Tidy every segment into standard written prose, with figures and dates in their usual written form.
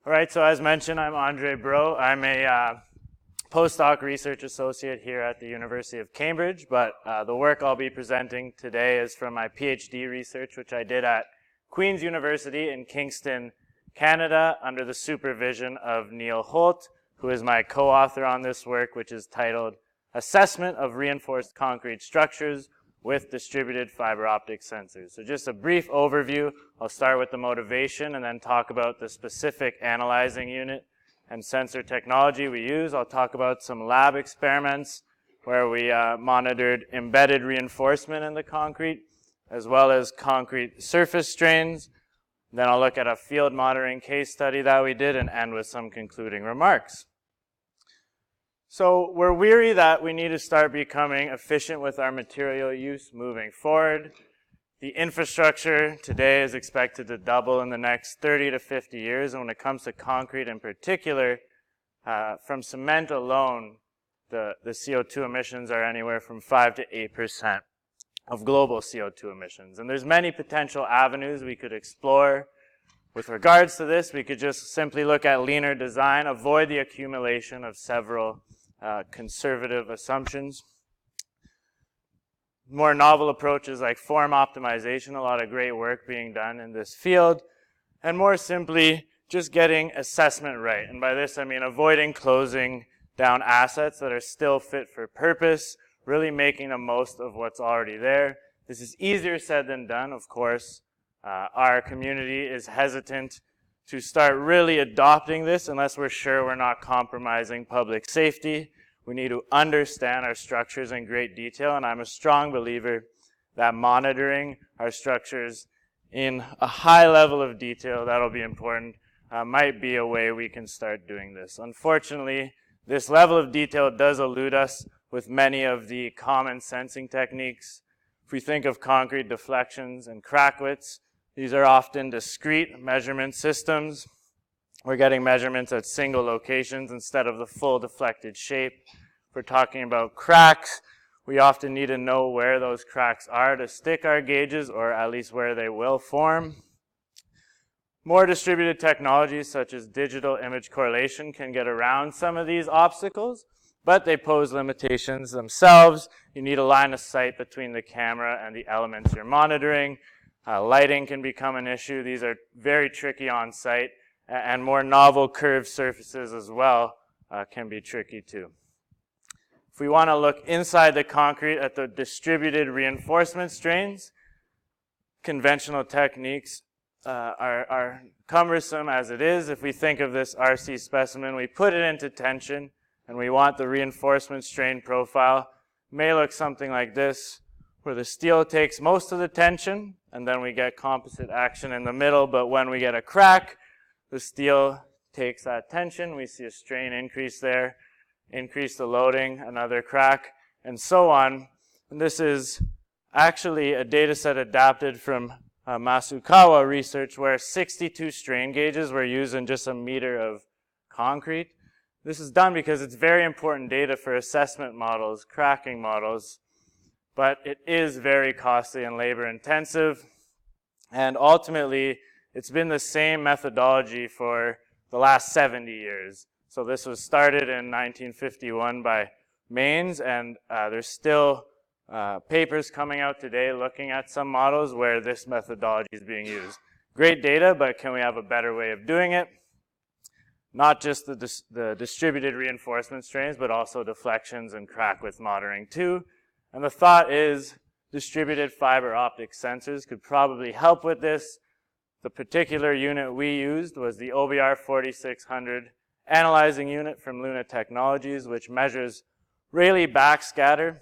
All right, so as mentioned, I'm Andre Brault. I'm a postdoc research associate here at the University of Cambridge, but the work I'll be presenting today is from my PhD research, which I did at Queen's University in Kingston, Canada, under the supervision of Neil Holt, who is my co-author on this work, which is titled Assessment of Reinforced Concrete Structures with Distributed Fiber Optic Sensors. So just a brief overview. I'll start with the motivation and then talk about the specific analyzing unit and sensor technology we use. I'll talk about some lab experiments where we monitored embedded reinforcement in the concrete, as well as concrete surface strains. Then I'll look at a field monitoring case study that we did and end with some concluding remarks. So we're weary that we need to start becoming efficient with our material use moving forward. The infrastructure today is expected to double in the next 30 to 50 years, and when it comes to concrete in particular, from cement alone, the CO2 emissions are anywhere from 5 to 8% of global CO2 emissions. And there's many potential avenues we could explore. With regards to this, we could just simply look at leaner design, avoid the accumulation of several conservative assumptions. More novel approaches like form optimization, a lot of great work being done in this field. And more simply, just getting assessment right. And by this, I mean avoiding closing down assets that are still fit for purpose, really making the most of what's already there. This is easier said than done, of course. Our community is hesitant to start really adopting this unless we're sure we're not compromising public safety. We need to understand our structures in great detail, and I'm a strong believer that monitoring our structures in a high level of detail, that'll be important, might be a way we can start doing this. Unfortunately, this level of detail does elude us with many of the common sensing techniques. If we think of concrete deflections and crack widths, these are often discrete measurement systems. We're getting measurements at single locations instead of the full deflected shape. If we're talking about cracks, we often need to know where those cracks are to stick our gauges, or at least where they will form. More distributed technologies such as digital image correlation can get around some of these obstacles, but they pose limitations themselves. You need a line of sight between the camera and the elements you're monitoring. Lighting can become an issue. These are very tricky on site, and more novel curved surfaces as well can be tricky too. If we want to look inside the concrete at the distributed reinforcement strains, conventional techniques are cumbersome as it is. If we think of this RC specimen, we put it into tension, and we want the reinforcement strain profile. It may look something like this, where the steel takes most of the tension, and then we get composite action in the middle, but when we get a crack, the steel takes that tension, we see a strain increase there, increase the loading, another crack, and so on. And this is actually a data set adapted from Masukawa research where 62 strain gauges were used in just a meter of concrete. This is done because it's very important data for assessment models, cracking models, but it is very costly and labor intensive. And ultimately, it's been the same methodology for the last 70 years. So this was started in 1951 by Maines, and there's still papers coming out today looking at some models where this methodology is being used. Great data, but can we have a better way of doing it? Not just the distributed reinforcement strains, but also deflections and crack width monitoring too. And the thought is distributed fiber optic sensors could probably help with this. The particular unit we used was the OBR 4600 analyzing unit from Luna Technologies, which measures Rayleigh backscatter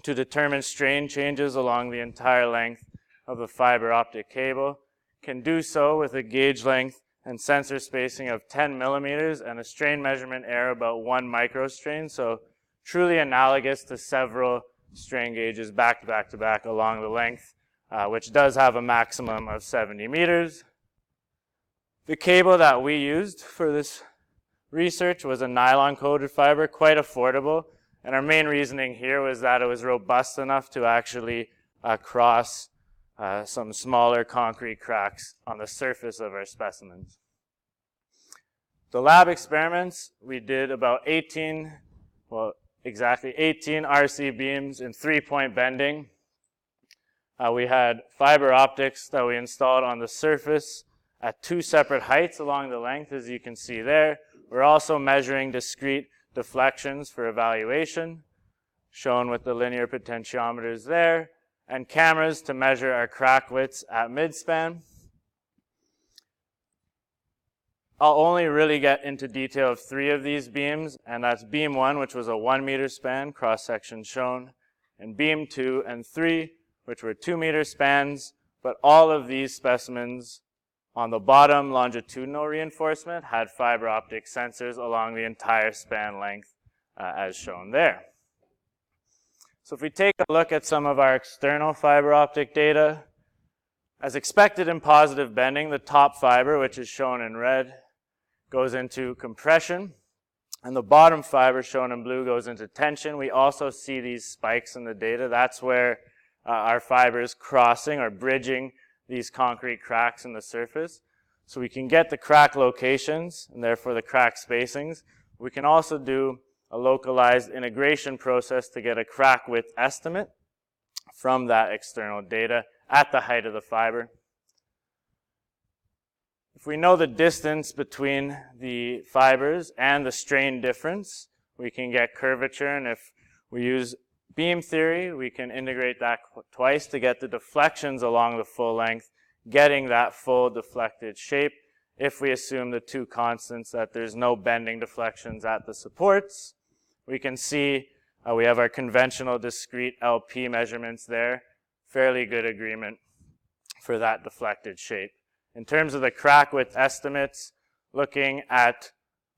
to determine strain changes along the entire length of the fiber optic cable. Can do so with a gauge length and sensor spacing of 10 millimeters and a strain measurement error about 1 microstrain, so truly analogous to several strain gauges back to back to back along the length, which does have a maximum of 70 meters. The cable that we used for this research was a nylon-coated fiber, quite affordable, and our main reasoning here was that it was robust enough to actually cross some smaller concrete cracks on the surface of our specimens. The lab experiments, we did about 18 RC beams in 3-point bending. We had fiber optics that we installed on the surface at 2 separate heights along the length, as you can see there. We're also measuring discrete deflections for evaluation, shown with the linear potentiometers there, and cameras to measure our crack widths at midspan. I'll only really get into detail of 3 of these beams, and that's beam 1, which was a 1-meter span, cross-section shown, and beam 2 and 3, which were 2-meter spans, but all of these specimens on the bottom longitudinal reinforcement had fiber optic sensors along the entire span length, as shown there. So if we take a look at some of our external fiber optic data, as expected in positive bending, the top fiber, which is shown in red, goes into compression, and the bottom fiber, shown in blue, goes into tension. We also see these spikes in the data. That's where our fiber is crossing or bridging these concrete cracks in the surface. So we can get the crack locations, and therefore the crack spacings. We can also do a localized integration process to get a crack width estimate from that external data at the height of the fiber. If we know the distance between the fibers and the strain difference, we can get curvature, and if we use beam theory, we can integrate that twice to get the deflections along the full length, getting that full deflected shape. If we assume the 2 constants, that there's no bending deflections at the supports, we can see we have our conventional discrete LP measurements there. Fairly good agreement for that deflected shape. In terms of the crack width estimates, looking at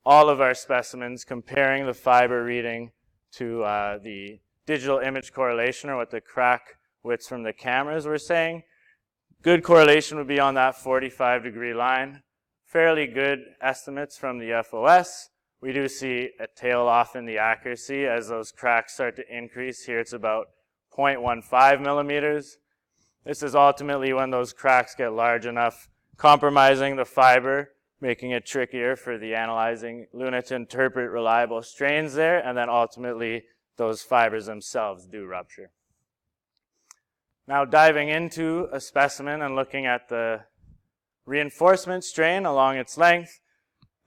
all of our specimens, comparing the fiber reading to the digital image correlation, or what the crack widths from the cameras were saying, good correlation would be on that 45-degree line. Fairly good estimates from the FOS. We do see a tail off in the accuracy as those cracks start to increase. Here it's about 0.15 millimeters. This is ultimately when those cracks get large enough, compromising the fiber, making it trickier for the analyzing Luna to interpret reliable strains there, and then ultimately those fibers themselves do rupture. Now diving into a specimen and looking at the reinforcement strain along its length.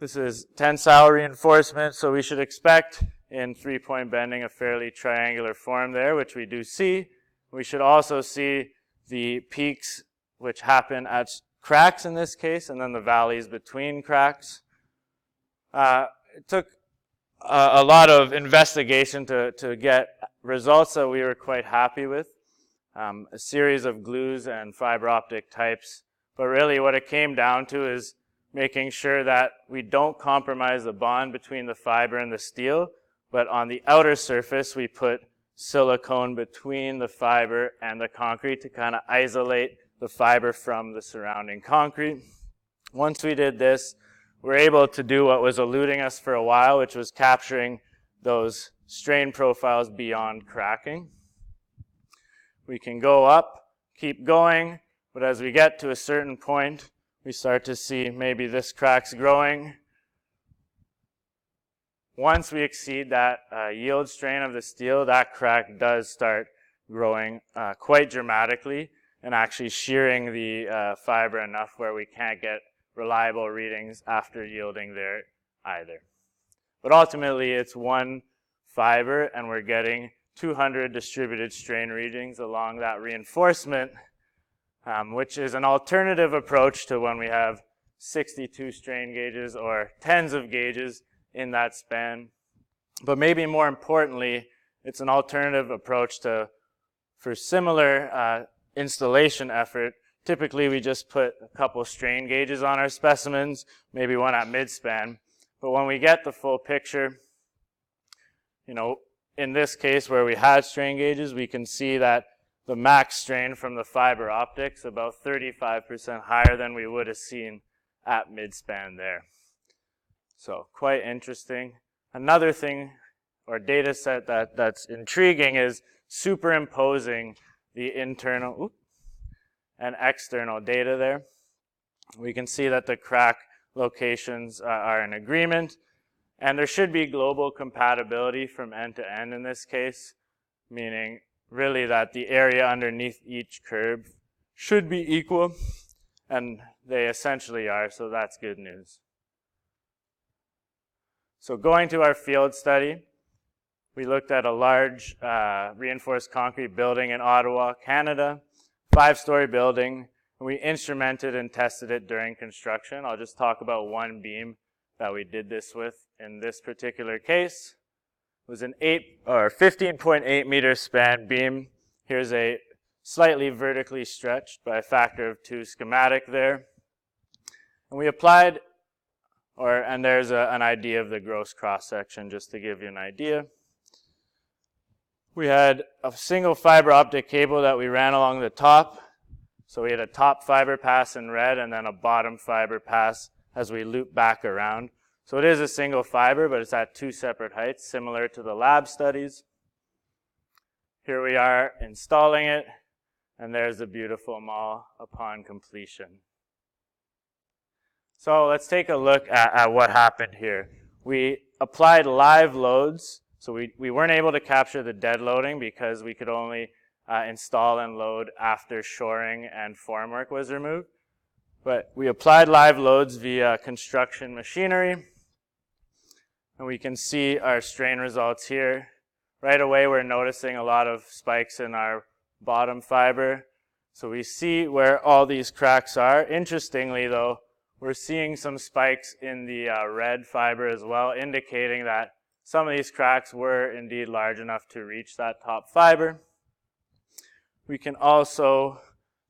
This is tensile reinforcement, so we should expect in 3-point bending a fairly triangular form there, which we do see. We should also see the peaks which happen at cracks in this case, and then the valleys between cracks. It took a lot of investigation to get results that we were quite happy with. A series of glues and fiber optic types, but really what it came down to is making sure that we don't compromise the bond between the fiber and the steel, but on the outer surface we put silicone between the fiber and the concrete to kind of isolate the fiber from the surrounding concrete. Once we did this, we were able to do what was eluding us for a while, which was capturing those strain profiles beyond cracking. We can go up, keep going, but as we get to a certain point, we start to see maybe this crack's growing. Once we exceed that yield strain of the steel, that crack does start growing quite dramatically and actually shearing the fiber enough where we can't get reliable readings after yielding there either. But ultimately, it's one fiber, and we're getting 200 distributed strain readings along that reinforcement, which is an alternative approach to when we have 62 strain gauges or tens of gauges in that span. But maybe more importantly, it's an alternative approach to, for similar installation effort, typically we just put a couple strain gauges on our specimens, maybe one at midspan. But when we get the full picture, you know, in this case where we had strain gauges, we can see that the max strain from the fiber optics about 35% higher than we would have seen at midspan there. So quite interesting. Another thing or data set that's intriguing is superimposing the internal and external data there. We can see that the crack locations are in agreement. And there should be global compatibility from end to end in this case, meaning really that the area underneath each curve should be equal, and they essentially are, so that's good news. So going to our field study, we looked at a large reinforced concrete building in Ottawa, Canada, 5-story building, and we instrumented and tested it during construction. I'll just talk about one beam that we did this with in this particular case. It was an 15.8 meter span beam. Here's a slightly vertically stretched by a factor of 2 schematic there. And we applied, and there's an idea of the gross cross section just to give you an idea. We had a single fiber optic cable that we ran along the top. So we had a top fiber pass in red and then a bottom fiber pass as we loop back around. So it is a single fiber, but it's at 2 separate heights, similar to the lab studies. Here we are installing it, and there's the beautiful mall upon completion. So let's take a look at what happened here. We applied live loads, so we weren't able to capture the dead loading because we could only install and load after shoring and formwork was removed. But we applied live loads via construction machinery, and we can see our strain results here. Right away, we're noticing a lot of spikes in our bottom fiber. So we see where all these cracks are. Interestingly, though, we're seeing some spikes in the red fiber as well, indicating that some of these cracks were indeed large enough to reach that top fiber. We can also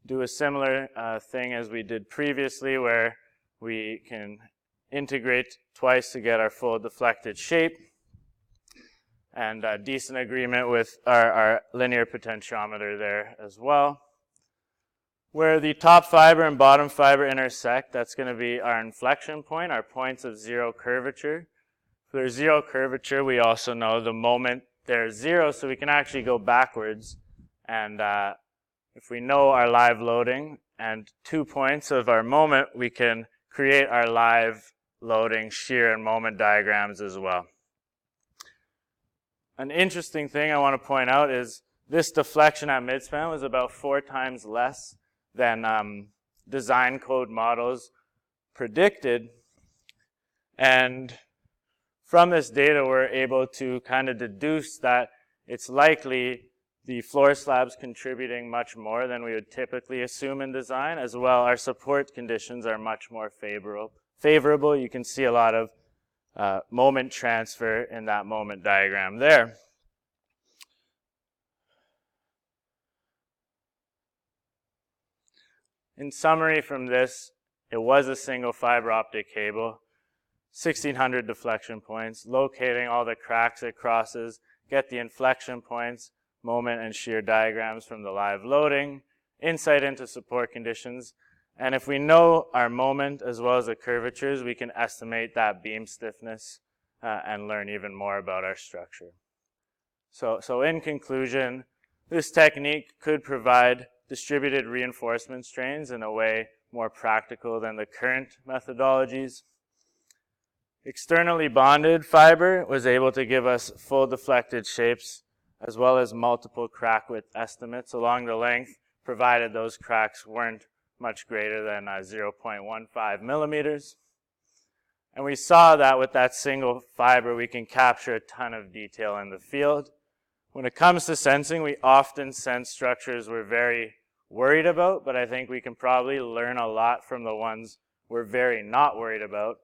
do a similar thing as we did previously, where we can integrate twice to get our full deflected shape, and decent agreement with our linear potentiometer there as well. Where the top fiber and bottom fiber intersect, that's going to be our inflection point, our points of zero curvature. If there's zero curvature, we also know the moment there's zero, so we can actually go backwards. And if we know our live loading and 2 points of our moment, we can create our live loading shear and moment diagrams as well. An interesting thing I want to point out is this deflection at midspan was about 4 times less than design code models predicted. And from this data, we're able to kind of deduce that it's likely the floor slabs contributing much more than we would typically assume in design. As well, our support conditions are much more favorable. You can see a lot of moment transfer in that moment diagram there. In summary from this, it was a single fiber optic cable, 1,600 deflection points, locating all the cracks it crosses, get the inflection points, moment and shear diagrams from the live loading, insight into support conditions, and if we know our moment as well as the curvatures, we can estimate that beam stiffness and learn even more about our structure. So in conclusion, this technique could provide distributed reinforcement strains in a way more practical than the current methodologies. Externally bonded fiber was able to give us full deflected shapes as well as multiple crack width estimates along the length, provided those cracks weren't much greater than 0.15 millimeters. And we saw that with that single fiber, we can capture a ton of detail in the field. When it comes to sensing, we often sense structures we're very worried about, but I think we can probably learn a lot from the ones we're very not worried about,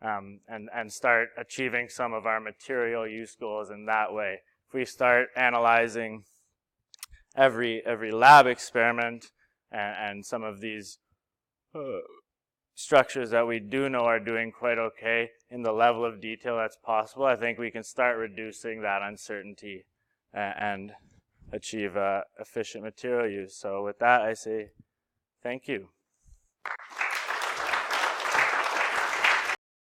and start achieving some of our material use goals in that way. If we start analyzing every lab experiment and some of these structures that we do know are doing quite okay in the level of detail that's possible, I think we can start reducing that uncertainty and achieve efficient material use. So with that, I say thank you.